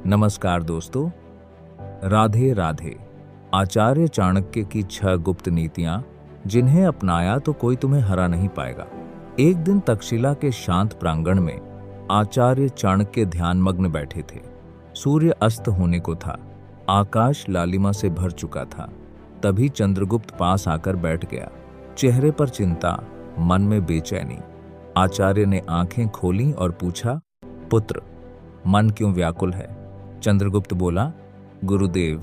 नमस्कार दोस्तों, राधे राधे। आचार्य चाणक्य की 6 गुप्त नीतियां जिन्हें अपनाया तो कोई तुम्हें हरा नहीं पाएगा। एक दिन तक्षशिला के शांत प्रांगण में आचार्य चाणक्य ध्यानमग्न बैठे थे। सूर्य अस्त होने को था, आकाश लालिमा से भर चुका था। तभी चंद्रगुप्त पास आकर बैठ गया, चेहरे पर चिंता, मन में बेचैनी। आचार्य ने आंखें खोलीं और पूछा, पुत्र, मन क्यों व्याकुल है? चंद्रगुप्त बोला, गुरुदेव,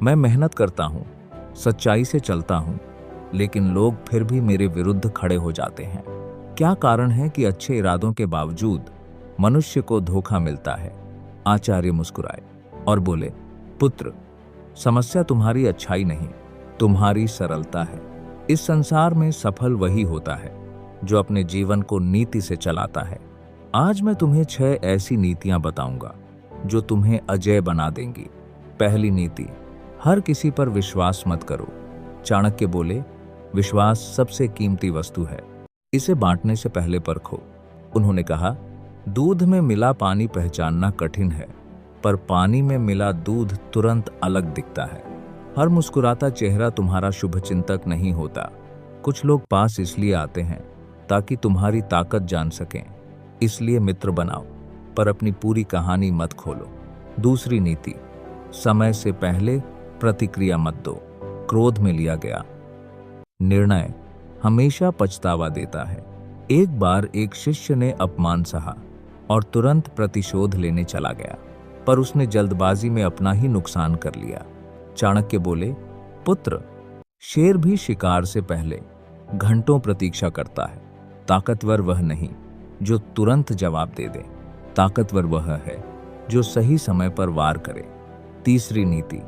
मैं मेहनत करता हूँ, सच्चाई से चलता हूँ, लेकिन लोग फिर भी मेरे विरुद्ध खड़े हो जाते हैं। क्या कारण है कि अच्छे इरादों के बावजूद मनुष्य को धोखा मिलता है? आचार्य मुस्कुराए और बोले, पुत्र, समस्या तुम्हारी अच्छाई नहीं, तुम्हारी सरलता है। इस संसार में सफल वही होता है जो अपने जीवन को नीति से चलाता है। आज मैं तुम्हें 6 ऐसी नीतियां बताऊंगा जो तुम्हें अजेय बना देंगी। पहली नीति, हर किसी पर विश्वास मत करो। चाणक्य बोले, विश्वास सबसे कीमती वस्तु है, इसे बांटने से पहले परखो। उन्होंने कहा, दूध में मिला पानी पहचानना कठिन है, पर पानी में मिला दूध तुरंत अलग दिखता है। हर मुस्कुराता चेहरा तुम्हारा शुभचिंतक नहीं होता। कुछ लोग पास इसलिए आते हैं ताकि तुम्हारी ताकत जान सकें, इसलिए मित्र बनाओ, पर अपनी पूरी कहानी मत खोलो। दूसरी नीति, समय से पहले प्रतिक्रिया मत दो। क्रोध में लिया गया निर्णय हमेशा पछतावा देता है। एक बार एक शिष्य ने अपमान सहा और तुरंत प्रतिशोध लेने चला गया, पर उसने जल्दबाजी में अपना ही नुकसान कर लिया। चाणक्य बोले, पुत्र, शेर भी शिकार से पहले घंटों प्रतीक्षा करता है। ताकतवर वह नहीं जो तुरंत जवाब दे दे, ताकतवर वह है जो सही समय पर वार करे। तीसरी नीति,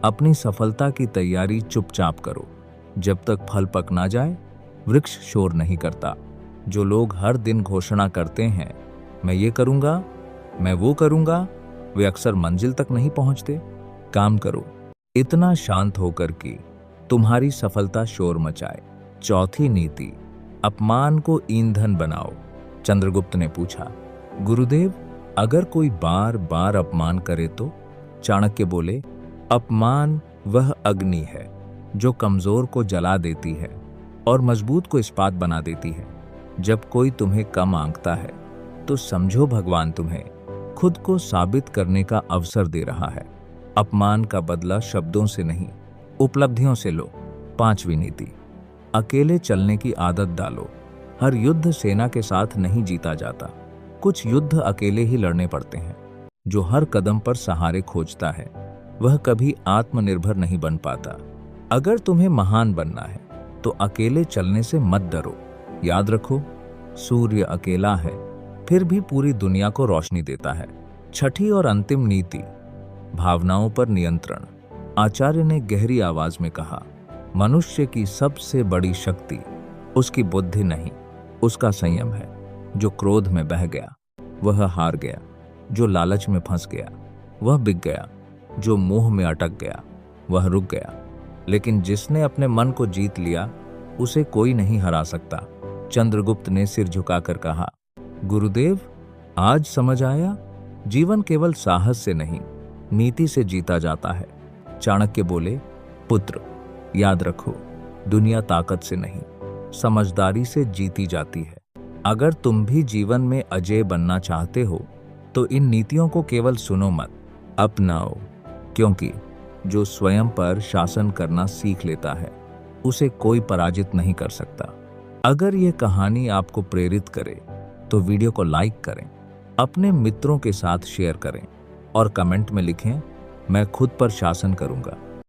अपनी सफलता की तैयारी चुपचाप करो। जब तक फल पक ना जाए, वृक्ष शोर नहीं करता। जो लोग हर दिन घोषणा करते हैं, मैं ये करूंगा, मैं वो करूंगा, वे अक्सर मंजिल तक नहीं पहुंचते। काम करो इतना शांत होकर कि तुम्हारी सफलता शोर मचाए। चौथी नीति, अपमान को ईंधन बनाओ। चंद्रगुप्त ने पूछा, गुरुदेव, अगर कोई बार बार अपमान करे तो? चाणक्य बोले, अपमान वह अग्नि है जो कमजोर को जला देती है और मजबूत को इस्पात बना देती है। जब कोई तुम्हें कम आंकता है तो समझो भगवान तुम्हें खुद को साबित करने का अवसर दे रहा है। अपमान का बदला शब्दों से नहीं, उपलब्धियों से लो। पांचवी नीति, अकेले चलने की आदत डालो। हर युद्ध सेना के साथ नहीं जीता जाता, कुछ युद्ध अकेले ही लड़ने पड़ते हैं। जो हर कदम पर सहारे खोजता है वह कभी आत्मनिर्भर नहीं बन पाता। अगर तुम्हें महान बनना है तो अकेले चलने से मत डरो। याद रखो, सूर्य अकेला है फिर भी पूरी दुनिया को रोशनी देता है। छठी और अंतिम नीति, भावनाओं पर नियंत्रण। आचार्य ने गहरी आवाज में कहा, मनुष्य की सबसे बड़ी शक्ति उसकी बुद्धि नहीं, उसका संयम है। जो क्रोध में बह गया वह हार गया, जो लालच में फंस गया वह बिक गया, जो मोह में अटक गया वह रुक गया। लेकिन जिसने अपने मन को जीत लिया उसे कोई नहीं हरा सकता। चंद्रगुप्त ने सिर झुकाकर कहा, गुरुदेव, आज समझ आया, जीवन केवल साहस से नहीं, नीति से जीता जाता है। चाणक्य बोले, पुत्र, याद रखो, दुनिया ताकत से नहीं, समझदारी से जीती जाती है। अगर तुम भी जीवन में अजेय बनना चाहते हो तो इन नीतियों को केवल सुनो मत, अपनाओ, क्योंकि जो स्वयं पर शासन करना सीख लेता है उसे कोई पराजित नहीं कर सकता। अगर ये कहानी आपको प्रेरित करे तो वीडियो को लाइक करें, अपने मित्रों के साथ शेयर करें और कमेंट में लिखें, मैं खुद पर शासन करूंगा।